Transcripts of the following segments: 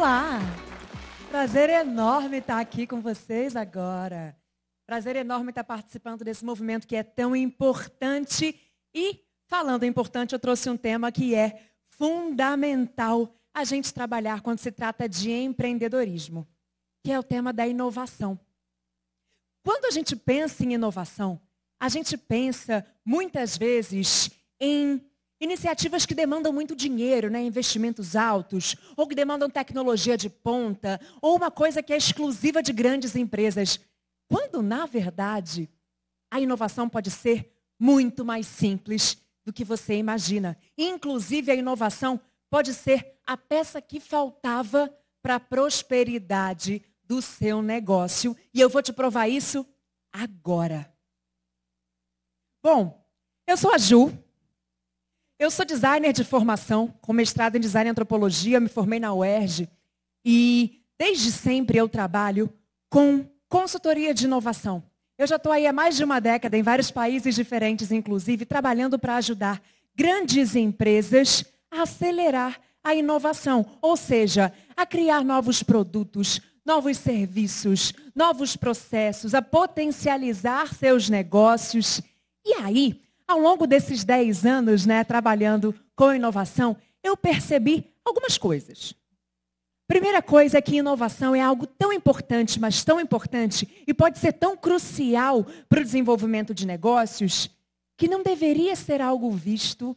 Olá! Prazer enorme estar aqui com vocês agora. Prazer enorme estar participando desse movimento que é tão importante. E, falando em importante, eu trouxe um tema que é fundamental a gente trabalhar quando se trata de empreendedorismo, que é o tema da inovação. Quando a gente pensa em inovação, a gente pensa muitas vezes em iniciativas que demandam muito dinheiro, né? Investimentos altos, ou que demandam tecnologia de ponta, ou uma coisa que é exclusiva de grandes empresas. Quando, na verdade, a inovação pode ser muito mais simples do que você imagina. Inclusive, a inovação pode ser a peça que faltava para a prosperidade do seu negócio. E eu vou te provar isso agora. Bom, eu sou a Ju. Eu sou designer de formação, com mestrado em design e antropologia, me formei na UERJ. E desde sempre eu trabalho com consultoria de inovação. Eu já estou aí há mais de uma década, em vários países diferentes, inclusive, trabalhando para ajudar grandes empresas a acelerar a inovação. Ou seja, a criar novos produtos, novos serviços, novos processos, a potencializar seus negócios. E aí, ao longo desses 10 anos, né, trabalhando com inovação, eu percebi algumas coisas. Primeira coisa é que inovação é algo tão importante, mas tão importante, e pode ser tão crucial para o desenvolvimento de negócios, que não deveria ser algo visto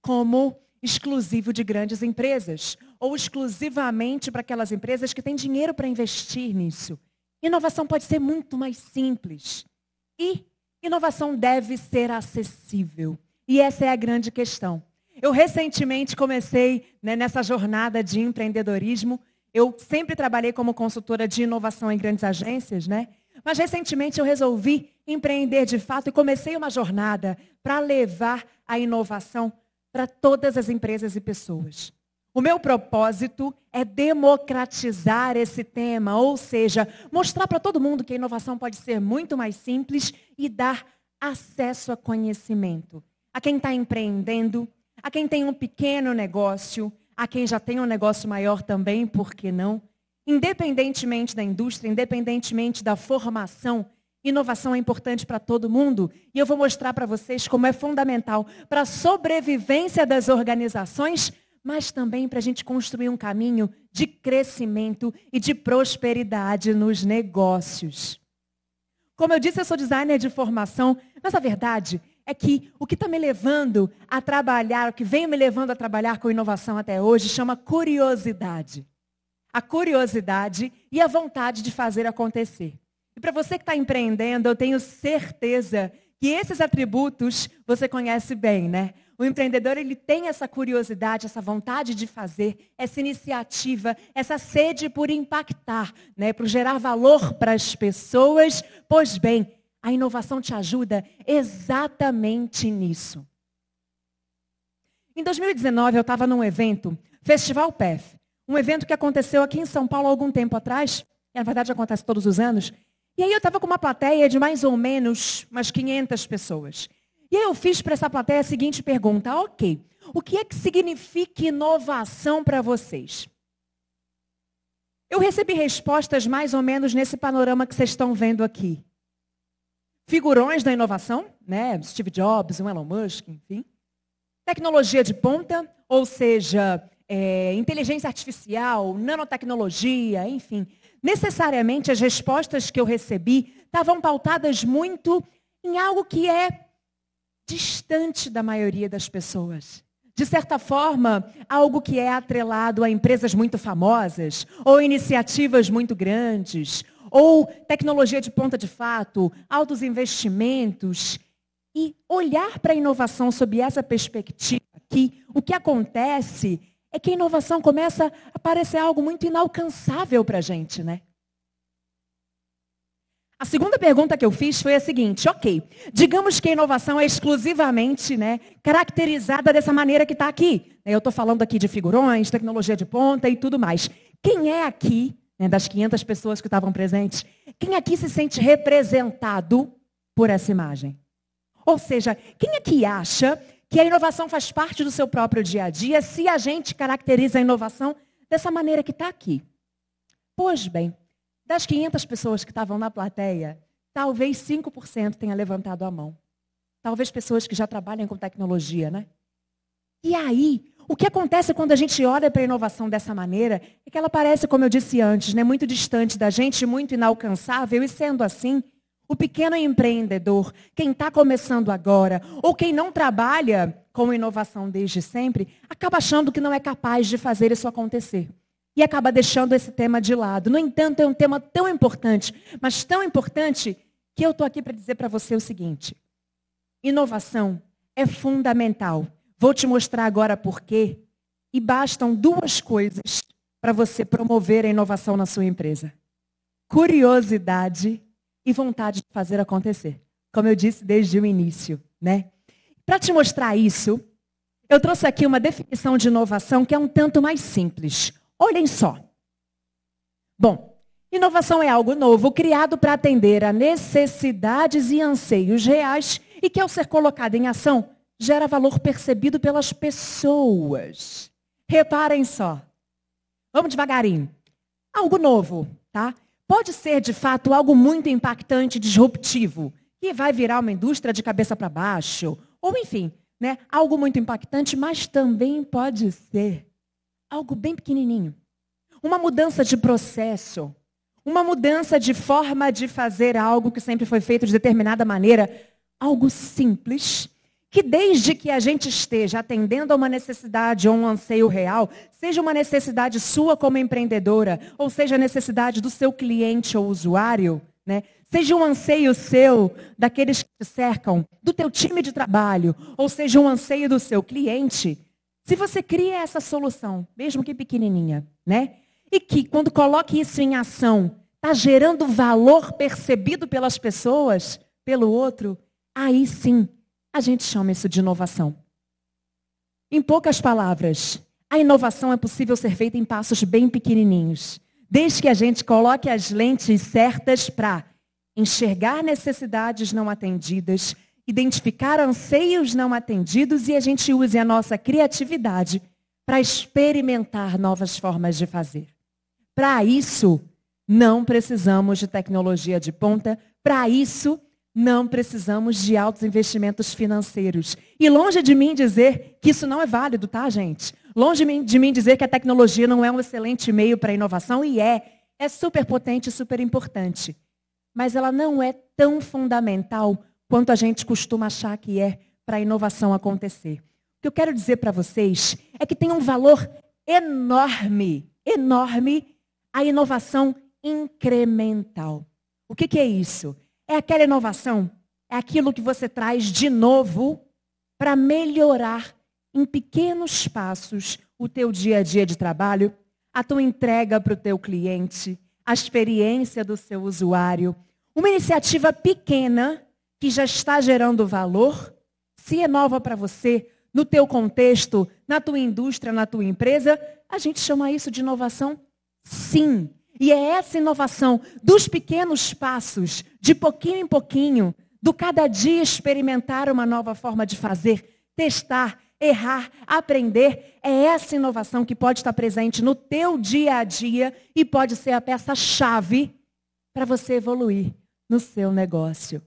como exclusivo de grandes empresas, ou exclusivamente para aquelas empresas que têm dinheiro para investir nisso. Inovação pode ser muito mais simples. E inovação deve ser acessível. E essa é a grande questão. Eu recentemente comecei, né, nessa jornada de empreendedorismo. Eu sempre trabalhei como consultora de inovação em grandes agências, né? Mas recentemente eu resolvi empreender de fato e comecei uma jornada para levar a inovação para todas as empresas e pessoas. O meu propósito é democratizar esse tema, ou seja, mostrar para todo mundo que a inovação pode ser muito mais simples e dar acesso a conhecimento. A quem está empreendendo, a quem tem um pequeno negócio, a quem já tem um negócio maior também, por que não? Independentemente da indústria, independentemente da formação, inovação é importante para todo mundo. E eu vou mostrar para vocês como é fundamental para a sobrevivência das organizações, mas também para a gente construir um caminho de crescimento e de prosperidade nos negócios. Como eu disse, eu sou designer de formação, mas a verdade é que o que está me levando a trabalhar, o que vem me levando a trabalhar com inovação até hoje, chama curiosidade. A curiosidade e a vontade de fazer acontecer. E para você que está empreendendo, eu tenho certeza que esses atributos você conhece bem, né? O empreendedor, ele tem essa curiosidade, essa vontade de fazer, essa iniciativa, essa sede por impactar, né? Por gerar valor para as pessoas. Pois bem, a inovação te ajuda exatamente nisso. Em 2019, eu estava num evento, Festival PEF, um evento que aconteceu aqui em São Paulo há algum tempo atrás, e na verdade acontece todos os anos, e aí eu estava com uma plateia de mais ou menos umas 500 pessoas. E aí eu fiz para essa plateia a seguinte pergunta: ok, o que é que significa inovação para vocês? Eu recebi respostas mais ou menos nesse panorama que vocês estão vendo aqui. Figurões da inovação, né? Steve Jobs, Elon Musk, enfim. Tecnologia de ponta, ou seja, inteligência artificial, nanotecnologia, enfim. Necessariamente as respostas que eu recebi estavam pautadas muito em algo que é distante da maioria das pessoas. De certa forma, algo que é atrelado a empresas muito famosas, ou iniciativas muito grandes, ou tecnologia de ponta de fato, altos investimentos. E olhar para a inovação sob essa perspectiva aqui, o que acontece é que a inovação começa a parecer algo muito inalcançável para a gente, né? A segunda pergunta que eu fiz foi a seguinte: ok, digamos que a inovação é exclusivamente, né, caracterizada dessa maneira que está aqui. Eu estou falando aqui de figurões, tecnologia de ponta e tudo mais. Quem é aqui, né, das 500 pessoas que estavam presentes, quem aqui se sente representado por essa imagem? Ou seja, quem aqui acha que a inovação faz parte do seu próprio dia a dia se a gente caracteriza a inovação dessa maneira que está aqui? Pois bem, das 500 pessoas que estavam na plateia, talvez 5% tenha levantado a mão. Talvez pessoas que já trabalham com tecnologia, né? E aí, o que acontece quando a gente olha para a inovação dessa maneira é que ela parece, como eu disse antes, né, muito distante da gente, muito inalcançável, e sendo assim, o pequeno empreendedor, quem está começando agora, ou quem não trabalha com inovação desde sempre, acaba achando que não é capaz de fazer isso acontecer. E acaba deixando esse tema de lado. No entanto, é um tema tão importante, mas tão importante, que eu estou aqui para dizer para você o seguinte: inovação é fundamental. Vou te mostrar agora por quê. E bastam duas coisas para você promover a inovação na sua empresa: curiosidade e vontade de fazer acontecer. Como eu disse desde o início, né? Para te mostrar isso, eu trouxe aqui uma definição de inovação que é um tanto mais simples. Olhem só. Bom, inovação é algo novo, criado para atender a necessidades e anseios reais e que, ao ser colocado em ação, gera valor percebido pelas pessoas. Reparem só. Vamos devagarinho. Algo novo, tá? Pode ser, de fato, algo muito impactante, disruptivo, que vai virar uma indústria de cabeça para baixo. Ou, enfim, né, algo muito impactante, mas também pode ser algo bem pequenininho. Uma mudança de processo. Uma mudança de forma de fazer algo que sempre foi feito de determinada maneira. Algo simples, que desde que a gente esteja atendendo a uma necessidade ou um anseio real, seja uma necessidade sua como empreendedora, ou seja a necessidade do seu cliente ou usuário, né? Seja um anseio seu, daqueles que te cercam, do teu time de trabalho, ou seja um anseio do seu cliente, se você cria essa solução, mesmo que pequenininha, né? E que quando coloque isso em ação, está gerando valor percebido pelas pessoas, pelo outro, aí sim, a gente chama isso de inovação. Em poucas palavras, a inovação é possível ser feita em passos bem pequenininhos, desde que a gente coloque as lentes certas para enxergar necessidades não atendidas, identificar anseios não atendidos e a gente use a nossa criatividade para experimentar novas formas de fazer. Para isso, não precisamos de tecnologia de ponta, para isso, não precisamos de altos investimentos financeiros. E longe de mim dizer que isso não é válido, tá, gente? Longe de mim dizer que a tecnologia não é um excelente meio para a inovação, e é super potente e super importante. Mas ela não é tão fundamental quanto a gente costuma achar que é para a inovação acontecer. O que eu quero dizer para vocês é que tem um valor enorme, enorme, a inovação incremental. O que é isso? É aquela inovação, é aquilo que você traz de novo para melhorar em pequenos passos o teu dia a dia de trabalho, a tua entrega para o teu cliente, a experiência do seu usuário. Uma iniciativa pequena que já está gerando valor, se é nova para você, no teu contexto, na tua indústria, na tua empresa, a gente chama isso de inovação? Sim. E é essa inovação dos pequenos passos, de pouquinho em pouquinho, do cada dia experimentar uma nova forma de fazer, testar, errar, aprender. É essa inovação que pode estar presente no teu dia a dia e pode ser a peça-chave para você evoluir no seu negócio.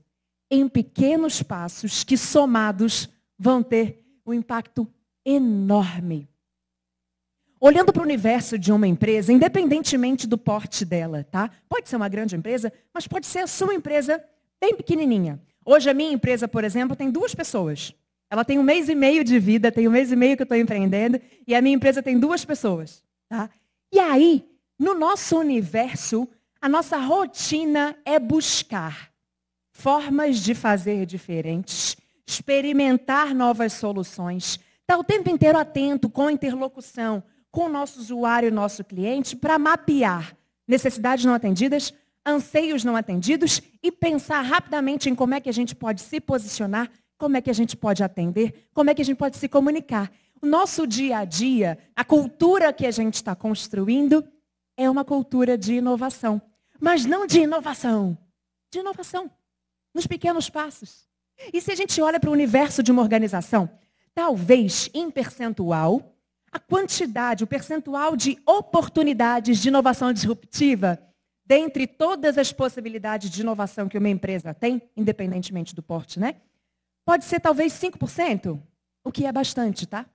Em pequenos passos que somados vão ter um impacto enorme. Olhando para o universo de uma empresa, independentemente do porte dela, tá? Pode ser uma grande empresa, mas pode ser a sua empresa bem pequenininha. Hoje a minha empresa, por exemplo, tem 2 pessoas. Ela tem 1 mês e meio de vida, tem 1 mês e meio que eu estou empreendendo, e a minha empresa tem 2 pessoas, tá? E aí, no nosso universo, a nossa rotina é buscar formas de fazer diferentes, experimentar novas soluções, estar o tempo inteiro atento com interlocução com o nosso usuário e nosso cliente para mapear necessidades não atendidas, anseios não atendidos e pensar rapidamente em como é que a gente pode se posicionar, como é que a gente pode atender, como é que a gente pode se comunicar. O nosso dia a dia, a cultura que a gente está construindo é uma cultura de inovação. Mas não de inovação nos pequenos passos. E se a gente olha para o universo de uma organização, talvez, em percentual, a quantidade, o percentual de oportunidades de inovação disruptiva, dentre todas as possibilidades de inovação que uma empresa tem, independentemente do porte, né? Pode ser talvez 5%, o que é bastante, tá?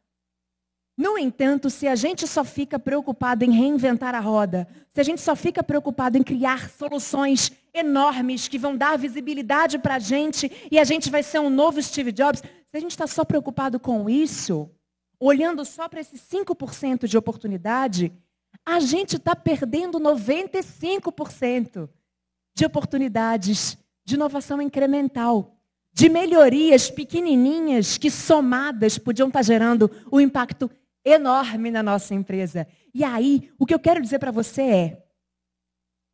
No entanto, se a gente só fica preocupado em reinventar a roda, se a gente só fica preocupado em criar soluções enormes que vão dar visibilidade para a gente e a gente vai ser um novo Steve Jobs, se a gente está só preocupado com isso, olhando só para esses 5% de oportunidade, a gente está perdendo 95% de oportunidades de inovação incremental, de melhorias pequenininhas que somadas podiam estar gerando um impacto enorme na nossa empresa. E aí, o que eu quero dizer para você é,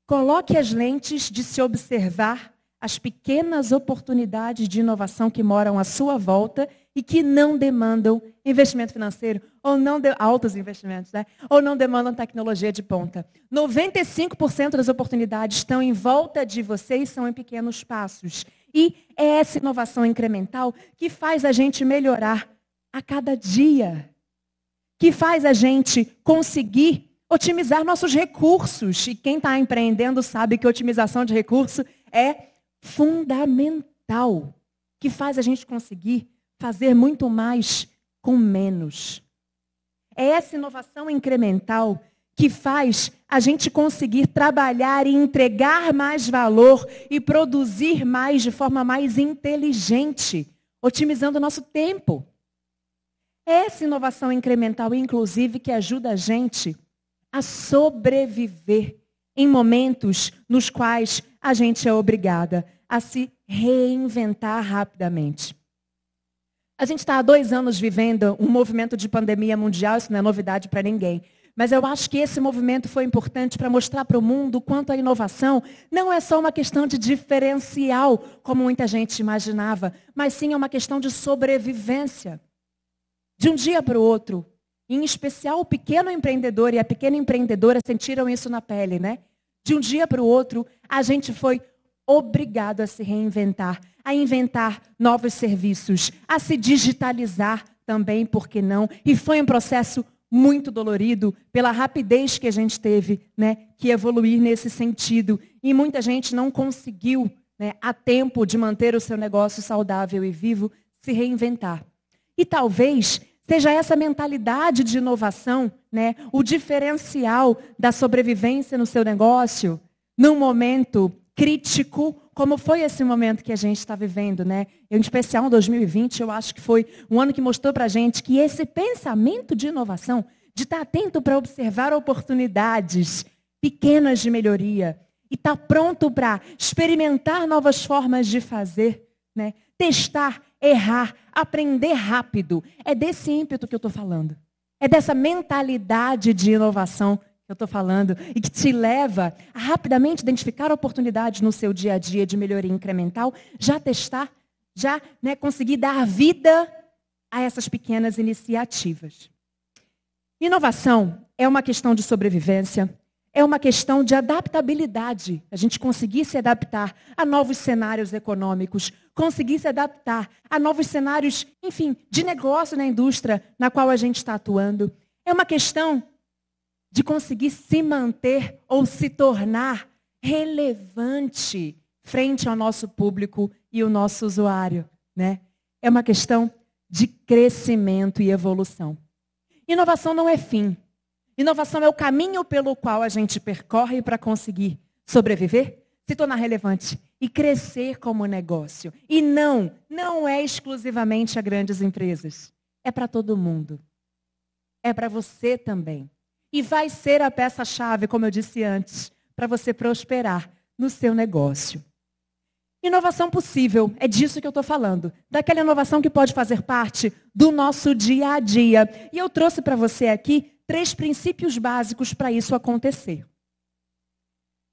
coloque as lentes de se observar as pequenas oportunidades de inovação que moram à sua volta e que não demandam investimento financeiro, ou não altos investimentos, né? Ou não demandam tecnologia de ponta. 95% das oportunidades estão em volta de você e são em pequenos passos. E é essa inovação incremental que faz a gente melhorar a cada dia, que faz a gente conseguir otimizar nossos recursos. E quem está empreendendo sabe que otimização de recurso é fundamental, que faz a gente conseguir fazer muito mais com menos. É essa inovação incremental que faz a gente conseguir trabalhar e entregar mais valor e produzir mais de forma mais inteligente, otimizando o nosso tempo. É essa inovação incremental, inclusive, que ajuda a gente a sobreviver em momentos nos quais a gente é obrigada a se reinventar rapidamente. A gente está há 2 anos vivendo um movimento de pandemia mundial, isso não é novidade para ninguém. Mas eu acho que esse movimento foi importante para mostrar para o mundo o quanto a inovação não é só uma questão de diferencial, como muita gente imaginava, mas sim é uma questão de sobrevivência. De um dia para o outro, em especial o pequeno empreendedor e a pequena empreendedora sentiram isso na pele, né? De um dia para o outro, a gente foi obrigado a se reinventar, a inventar novos serviços, a se digitalizar também, por que não? E foi um processo muito dolorido pela rapidez que a gente teve, né, que evoluir nesse sentido. E muita gente não conseguiu, né, a tempo de manter o seu negócio saudável e vivo, se reinventar. E talvez seja essa mentalidade de inovação, né, o diferencial da sobrevivência no seu negócio, num momento crítico, como foi esse momento que a gente está vivendo, né? Em especial em 2020, eu acho que foi um ano que mostrou para a gente que esse pensamento de inovação, de estar atento para observar oportunidades pequenas de melhoria e estar pronto para experimentar novas formas de fazer, né? Testar, errar, aprender rápido. É desse ímpeto que eu estou falando. É dessa mentalidade de inovação que eu estou falando e que te leva a rapidamente identificar oportunidades no seu dia a dia de melhoria incremental, já testar, já, né, conseguir dar vida a essas pequenas iniciativas. Inovação é uma questão de sobrevivência, é uma questão de adaptabilidade, a gente conseguir se adaptar a novos cenários econômicos, conseguir se adaptar a novos cenários, enfim, de negócio na indústria na qual a gente está atuando. É uma questão de conseguir se manter ou se tornar relevante frente ao nosso público e o nosso usuário, né? É uma questão de crescimento e evolução. Inovação não é fim. Inovação é o caminho pelo qual a gente percorre para conseguir sobreviver, se tornar relevante e crescer como negócio. E não é exclusivamente a grandes empresas. É para todo mundo. É para você também. E vai ser a peça-chave, como eu disse antes, para você prosperar no seu negócio. Inovação possível, é disso que eu estou falando. Daquela inovação que pode fazer parte do nosso dia a dia. E eu trouxe para você aqui 3 princípios básicos para isso acontecer.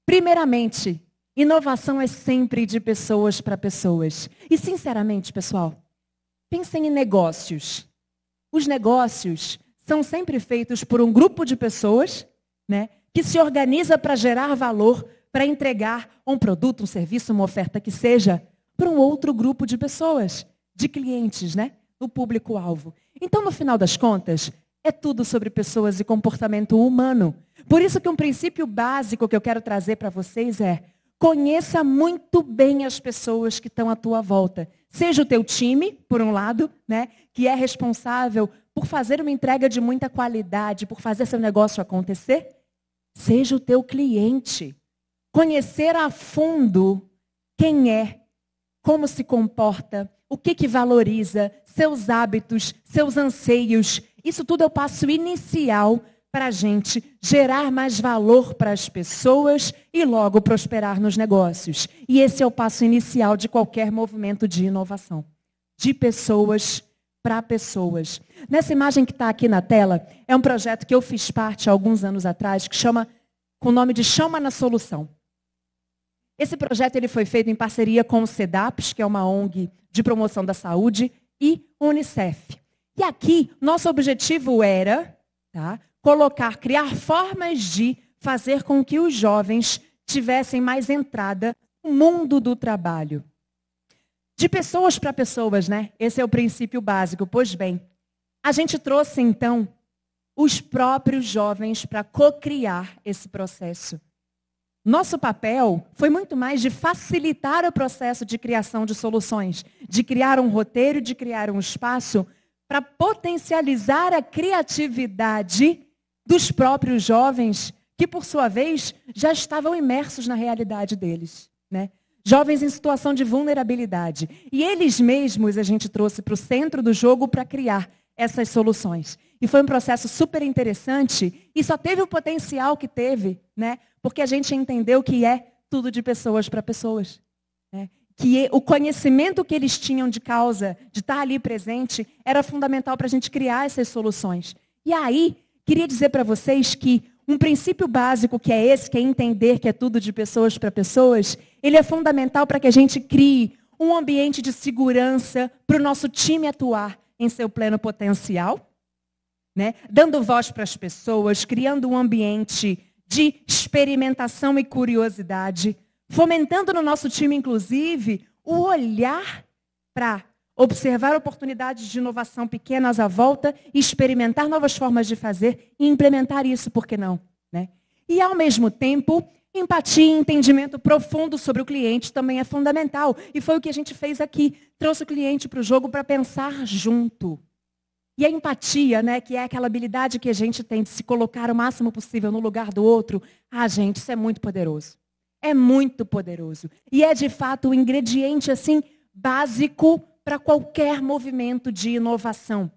Primeiramente, inovação é sempre de pessoas para pessoas. E sinceramente, pessoal, pensem em negócios. Os negócios são sempre feitos por um grupo de pessoas, né, que se organiza para gerar valor, para entregar um produto, um serviço, uma oferta que seja, para um outro grupo de pessoas, de clientes, né, no público-alvo. Então, no final das contas, é tudo sobre pessoas e comportamento humano. Por isso que um princípio básico que eu quero trazer para vocês é: conheça muito bem as pessoas que estão à tua volta. Seja o teu time, por um lado, né, que é responsável por fazer uma entrega de muita qualidade, por fazer seu negócio acontecer. Seja o teu cliente. Conhecer a fundo quem é, como se comporta, o que valoriza, seus hábitos, seus anseios. Isso tudo é o passo inicial para a gente gerar mais valor para as pessoas e logo prosperar nos negócios. E esse é o passo inicial de qualquer movimento de inovação. De pessoas para pessoas. Nessa imagem que está aqui na tela, é um projeto que eu fiz parte há alguns anos atrás, que chama, com o nome de Chama na Solução. Esse projeto ele foi feito em parceria com o CEDAPS, que é uma ONG de promoção da saúde, e Unicef. E aqui, nosso objetivo era, criar formas de fazer com que os jovens tivessem mais entrada no mundo do trabalho. De pessoas para pessoas, né? Esse é o princípio básico. Pois bem, a gente trouxe então os próprios jovens para co-criar esse processo. Nosso papel foi muito mais de facilitar o processo de criação de soluções, de criar um roteiro, de criar um espaço para potencializar a criatividade dos próprios jovens, que por sua vez já estavam imersos na realidade deles, né? Jovens em situação de vulnerabilidade. E eles mesmos a gente trouxe para o centro do jogo para criar essas soluções. E foi um processo super interessante e só teve o potencial que teve, né? Porque a gente entendeu que é tudo de pessoas para pessoas, né? Que o conhecimento que eles tinham de causa, de estar ali presente, era fundamental para a gente criar essas soluções. E aí, queria dizer para vocês que um princípio básico que é esse, que é entender que é tudo de pessoas para pessoas, ele é fundamental para que a gente crie um ambiente de segurança para o nosso time atuar em seu pleno potencial, né? Dando voz para as pessoas, criando um ambiente de experimentação e curiosidade, fomentando no nosso time, inclusive, o olhar para observar oportunidades de inovação pequenas à volta, experimentar novas formas de fazer e implementar isso, por que não? Né? E, ao mesmo tempo, empatia e entendimento profundo sobre o cliente também é fundamental. E foi o que a gente fez aqui. Trouxe o cliente para o jogo para pensar junto. E a empatia, né, que é aquela habilidade que a gente tem de se colocar o máximo possível no lugar do outro, gente, isso é muito poderoso. É muito poderoso. E é, de fato, o ingrediente, assim, básico para qualquer movimento de inovação.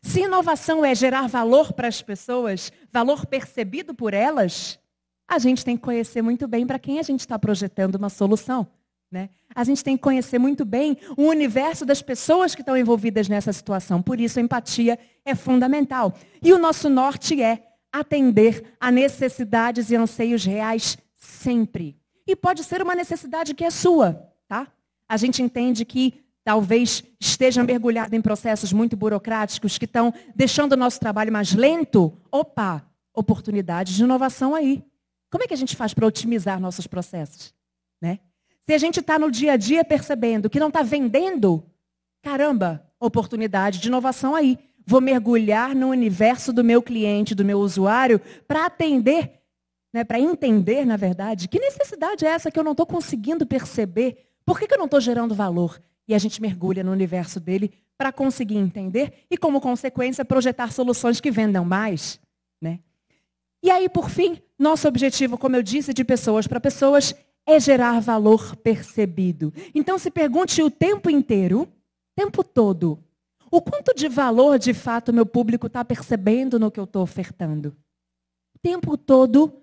Se inovação é gerar valor para as pessoas, valor percebido por elas, a gente tem que conhecer muito bem para quem a gente está projetando uma solução, né? A gente tem que conhecer muito bem o universo das pessoas que estão envolvidas nessa situação. Por isso, a empatia é fundamental. E o nosso norte é atender a necessidades e anseios reais sempre. E pode ser uma necessidade que é sua, tá? A gente entende que talvez esteja mergulhado em processos muito burocráticos que estão deixando o nosso trabalho mais lento. Opa, oportunidade de inovação aí. Como é que a gente faz para otimizar nossos processos, né? Se a gente está no dia a dia percebendo que não está vendendo, caramba, oportunidade de inovação aí. Vou mergulhar no universo do meu cliente, do meu usuário, para atender, né, para entender, na verdade, que necessidade é essa que eu não estou conseguindo perceber? Por que eu não estou gerando valor? E a gente mergulha no universo dele para conseguir entender e, como consequência, projetar soluções que vendam mais, né? E aí, por fim, nosso objetivo, como eu disse, de pessoas para pessoas, é gerar valor percebido. Então, se pergunte o tempo inteiro, o tempo todo, o quanto de valor, de fato, o meu público está percebendo no que eu estou ofertando. O tempo todo,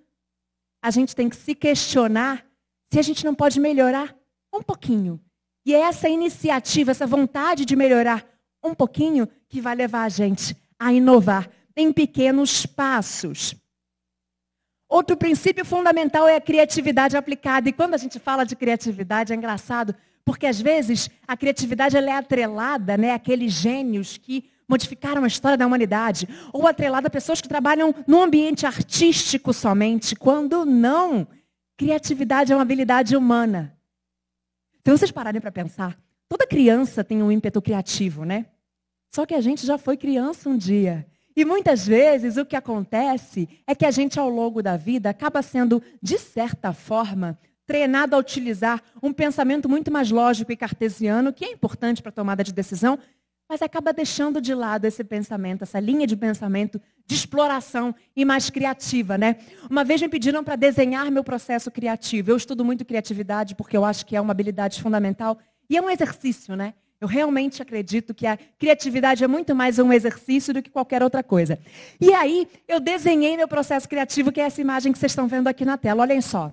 a gente tem que se questionar se a gente não pode melhorar um pouquinho. E é essa iniciativa, essa vontade de melhorar um pouquinho que vai levar a gente a inovar em pequenos passos. Outro princípio fundamental é a criatividade aplicada. E quando a gente fala de criatividade, é engraçado, porque às vezes a criatividade ela é atrelada, né, àqueles gênios que modificaram a história da humanidade, ou atrelada a pessoas que trabalham no ambiente artístico somente, quando não. Criatividade é uma habilidade humana. Se vocês pararem para pensar, toda criança tem um ímpeto criativo, né? Só que a gente já foi criança um dia. E muitas vezes o que acontece é que a gente, ao longo da vida, acaba sendo, de certa forma, treinado a utilizar um pensamento muito mais lógico e cartesiano, que é importante para a tomada de decisão, mas acaba deixando de lado esse pensamento, essa linha de pensamento de exploração e mais criativa, né? Uma vez me pediram para desenhar meu processo criativo. Eu estudo muito criatividade porque eu acho que é uma habilidade fundamental e é um exercício, né? Eu realmente acredito que a criatividade é muito mais um exercício do que qualquer outra coisa. E aí, eu desenhei meu processo criativo, que é essa imagem que vocês estão vendo aqui na tela. Olhem só.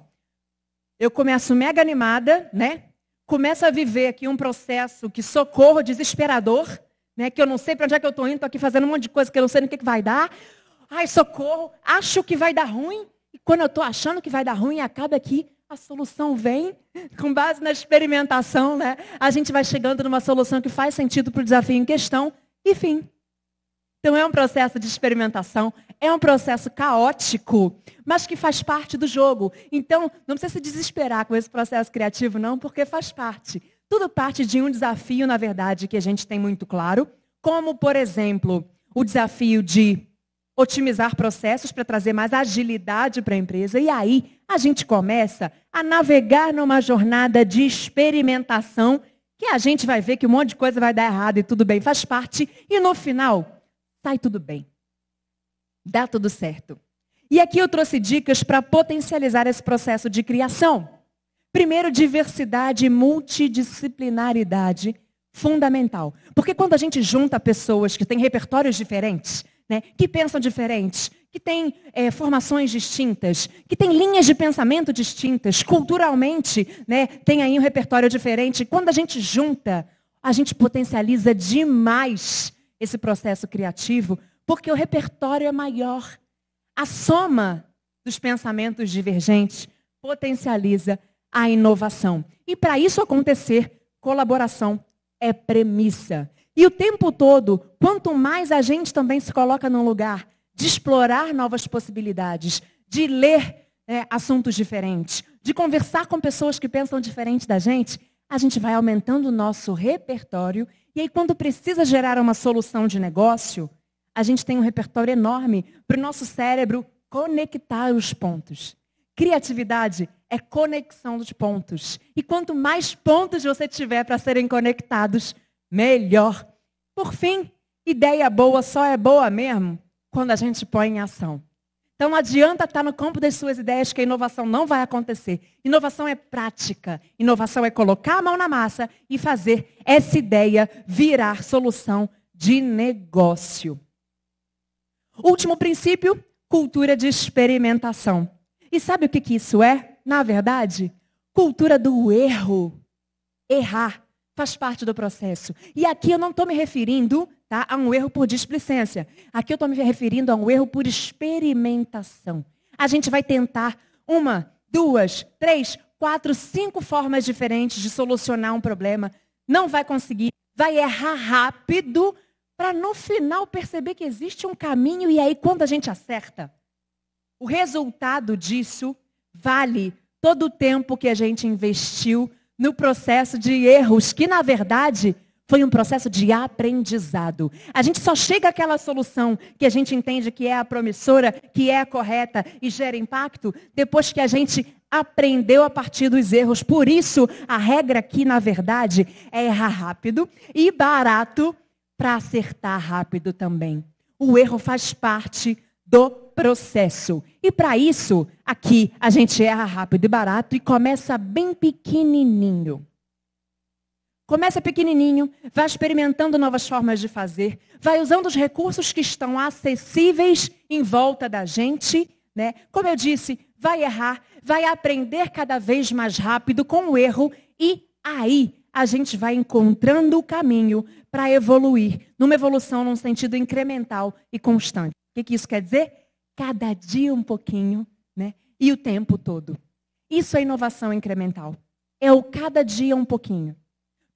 Eu começo mega animada, né? Começo a viver aqui um processo que socorro, desesperador, né? Que eu não sei para onde é que eu estou indo, estou aqui fazendo um monte de coisa que eu não sei no que vai dar. Ai, socorro, acho que vai dar ruim. E quando eu estou achando que vai dar ruim, acaba aqui. A solução vem, com base na experimentação, né? A gente vai chegando numa solução que faz sentido para o desafio em questão, e fim. Então é um processo de experimentação, é um processo caótico, mas que faz parte do jogo. Então, não precisa se desesperar com esse processo criativo, não, porque faz parte. Tudo parte de um desafio, na verdade, que a gente tem muito claro, como, por exemplo, o desafio de otimizar processos para trazer mais agilidade para a empresa. E aí, a gente começa a navegar numa jornada de experimentação que a gente vai ver que um monte de coisa vai dar errado e tudo bem, faz parte. E no final, sai tudo bem. Dá tudo certo. E aqui eu trouxe dicas para potencializar esse processo de criação. Primeiro, diversidade e multidisciplinaridade fundamental. Porque quando a gente junta pessoas que têm repertórios diferentes, né, que pensam diferentes, que têm formações distintas, que têm linhas de pensamento distintas, culturalmente, né, tem aí um repertório diferente. Quando a gente junta, a gente potencializa demais esse processo criativo, porque o repertório é maior. A soma dos pensamentos divergentes potencializa a inovação. E para isso acontecer, colaboração é premissa. E o tempo todo, quanto mais a gente também se coloca num lugar de explorar novas possibilidades, de ler assuntos diferentes, de conversar com pessoas que pensam diferente da gente, a gente vai aumentando o nosso repertório. E aí, quando precisa gerar uma solução de negócio, a gente tem um repertório enorme para o nosso cérebro conectar os pontos. Criatividade é conexão dos pontos. E quanto mais pontos você tiver para serem conectados, melhor. Por fim, ideia boa só é boa mesmo quando a gente põe em ação. Então não adianta estar no campo das suas ideias que a inovação não vai acontecer. Inovação é prática. Inovação é colocar a mão na massa e fazer essa ideia virar solução de negócio. Último princípio, cultura de experimentação. E sabe o que isso é? Na verdade, cultura do erro. Errar faz parte do processo. E aqui eu não estou me referindo, tá, a um erro por displicência. Aqui eu estou me referindo a um erro por experimentação. A gente vai tentar 1, 2, 3, 4, 5 formas diferentes de solucionar um problema. Não vai conseguir, vai errar rápido para no final perceber que existe um caminho e aí quando a gente acerta, o resultado disso vale todo o tempo que a gente investiu no processo de erros, que na verdade foi um processo de aprendizado. A gente só chega àquela solução que a gente entende que é a promissora, que é a correta e gera impacto, depois que a gente aprendeu a partir dos erros. Por isso, a regra aqui, na verdade, é errar rápido e barato para acertar rápido também. O erro faz parte do processo. E para isso, aqui a gente erra rápido e barato e começa bem pequenininho. Começa pequenininho, vai experimentando novas formas de fazer, vai usando os recursos que estão acessíveis em volta da gente, né? Como eu disse, vai errar, vai aprender cada vez mais rápido com o erro e aí a gente vai encontrando o caminho para evoluir, numa evolução num sentido incremental e constante. O que isso quer dizer? Cada dia um pouquinho, né? E o tempo todo. Isso é inovação incremental. É o cada dia um pouquinho.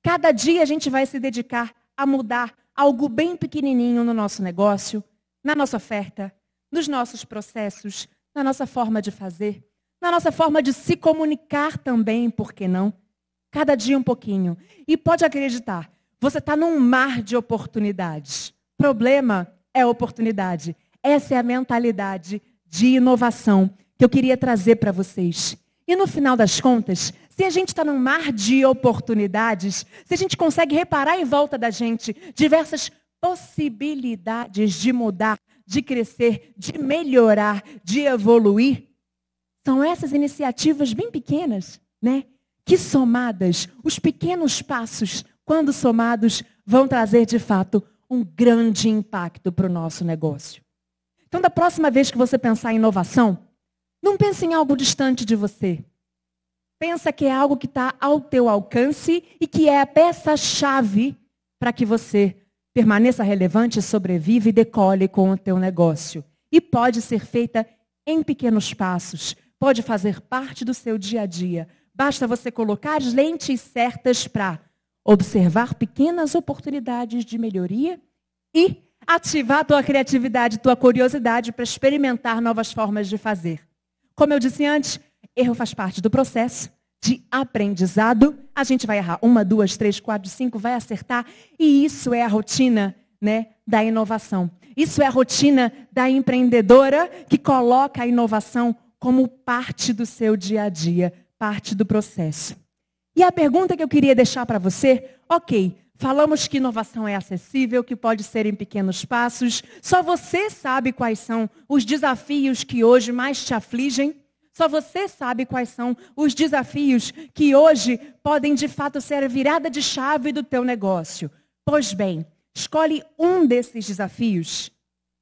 Cada dia a gente vai se dedicar a mudar algo bem pequenininho no nosso negócio, na nossa oferta, nos nossos processos, na nossa forma de fazer, na nossa forma de se comunicar também, por que não? Cada dia um pouquinho. E pode acreditar, você está num mar de oportunidades. O problema é oportunidade. Essa é a mentalidade de inovação que eu queria trazer para vocês. E no final das contas, se a gente está num mar de oportunidades, se a gente consegue reparar em volta da gente diversas possibilidades de mudar, de crescer, de melhorar, de evoluir, são essas iniciativas bem pequenas, né? Que somadas, os pequenos passos, quando somados, vão trazer de fato um grande impacto para o nosso negócio. Então, da próxima vez que você pensar em inovação, não pense em algo distante de você. Pensa que é algo que está ao teu alcance e que é a peça-chave para que você permaneça relevante, sobreviva e decole com o teu negócio. E pode ser feita em pequenos passos. Pode fazer parte do seu dia a dia. Basta você colocar as lentes certas para observar pequenas oportunidades de melhoria e ativar a tua criatividade, tua curiosidade para experimentar novas formas de fazer. Como eu disse antes, erro faz parte do processo de aprendizado. A gente vai errar 1, 2, 3, 4, 5, vai acertar. E isso é a rotina, né, da inovação. Isso é a rotina da empreendedora que coloca a inovação como parte do seu dia a dia, parte do processo. E a pergunta que eu queria deixar para você, ok, falamos que inovação é acessível, que pode ser em pequenos passos. Só você sabe quais são os desafios que hoje mais te afligem. Só você sabe quais são os desafios que hoje podem de fato ser a virada de chave do teu negócio. Pois bem, escolhe um desses desafios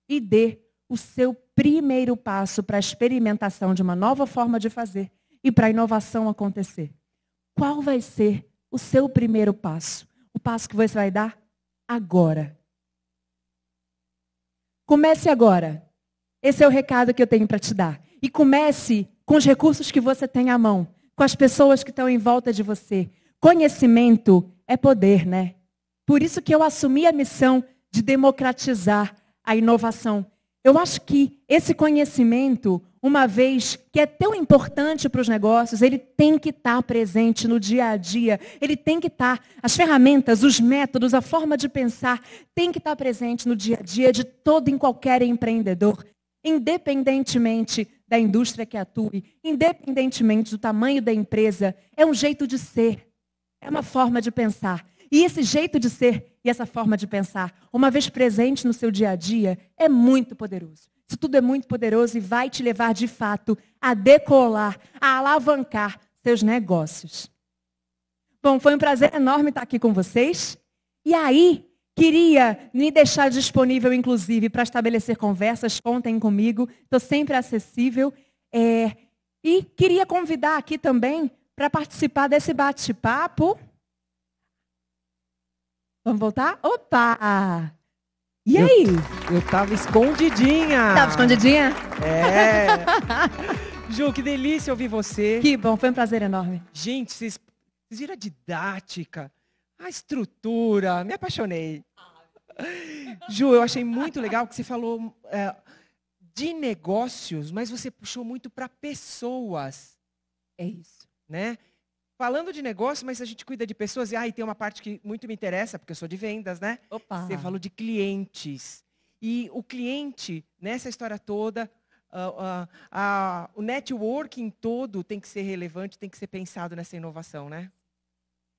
e dê o seu primeiro passo para a experimentação de uma nova forma de fazer e para a inovação acontecer. Qual vai ser o seu primeiro passo? O passo que você vai dar agora. Comece agora. Esse é o recado que eu tenho para te dar. E comece com os recursos que você tem à mão, com as pessoas que estão em volta de você. Conhecimento é poder, né? Por isso que eu assumi a missão de democratizar a inovação. Eu acho que esse conhecimento, uma vez que é tão importante para os negócios, ele tem que estar presente no dia a dia. Ele tem que estar, as ferramentas, os métodos, a forma de pensar, tem que estar presente no dia a dia de todo e qualquer empreendedor, independentemente da indústria que atue, independentemente do tamanho da empresa. É um jeito de ser, é uma forma de pensar. E esse jeito de ser e essa forma de pensar, uma vez presente no seu dia a dia, é muito poderoso. Isso tudo é muito poderoso e vai te levar, de fato, a decolar, a alavancar seus negócios. Bom, foi um prazer enorme estar aqui com vocês. E aí, queria me deixar disponível, inclusive, para estabelecer conversas. Contem comigo, estou sempre acessível. E queria convidar aqui também para participar desse bate-papo. Vamos voltar? Opa! E aí? Eu tava escondidinha. Tava escondidinha? É. Ju, que delícia ouvir você. Que bom, foi um prazer enorme. Gente, vocês viram a didática, a estrutura, me apaixonei. Ju, eu achei muito legal que você falou de negócios, mas você puxou muito para pessoas. É isso. Né? Falando de negócio, mas a gente cuida de pessoas. E tem uma parte que muito me interessa, porque eu sou de vendas, né? Opa. Você falou de clientes. E o cliente, nessa história toda, o networking todo tem que ser relevante, tem que ser pensado nessa inovação, né?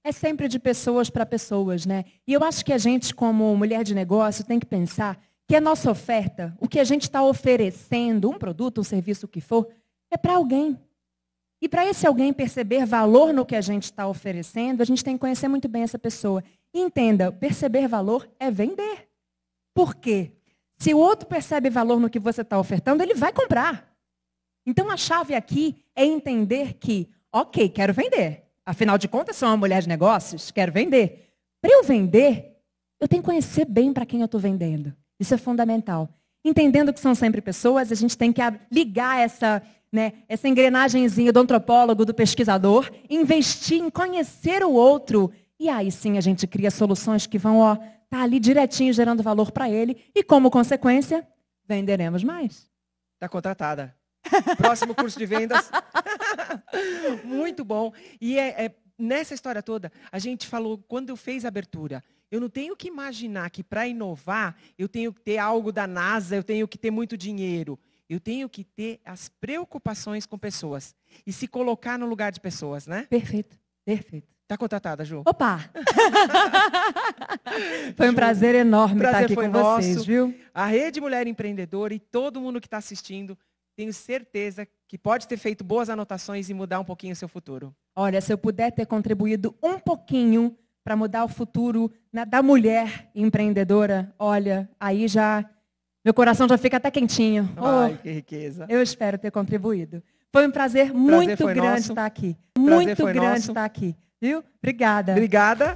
É sempre de pessoas para pessoas, né? E eu acho que a gente, como mulher de negócio, tem que pensar que a nossa oferta, o que a gente está oferecendo, um produto, um serviço, o que for, é para alguém. E para esse alguém perceber valor no que a gente está oferecendo, a gente tem que conhecer muito bem essa pessoa. E entenda, perceber valor é vender. Por quê? Se o outro percebe valor no que você está ofertando, ele vai comprar. Então a chave aqui é entender que, ok, quero vender. Afinal de contas, sou uma mulher de negócios, quero vender. Para eu vender, eu tenho que conhecer bem para quem eu estou vendendo. Isso é fundamental. Entendendo que são sempre pessoas, a gente tem que ligar essa engrenagenzinha do antropólogo, do pesquisador, investir em conhecer o outro. E aí sim a gente cria soluções que vão tá ali direitinho gerando valor para ele. E como consequência, venderemos mais. Está contratada. Próximo curso de vendas. Muito bom. E nessa história toda, a gente falou, quando eu fiz a abertura, Eu não tenho que imaginar que para inovar eu tenho que ter algo da NASA, eu tenho que ter muito dinheiro. Eu tenho que ter as preocupações com pessoas e se colocar no lugar de pessoas, né? Perfeito, perfeito. Tá contratada, Ju? Opa! Foi um prazer enorme estar aqui foi com vocês, nosso. viu? A Rede Mulher Empreendedora e todo mundo que está assistindo, tenho certeza que pode ter feito boas anotações e mudar um pouquinho o seu futuro. Olha, se eu puder ter contribuído um pouquinho para mudar o futuro da mulher empreendedora, olha, aí já meu coração já fica até quentinho. Ai, que riqueza. Eu espero ter contribuído. Foi um prazer muito grande estar aqui. Muito grande estar aqui. Viu? Obrigada. Obrigada.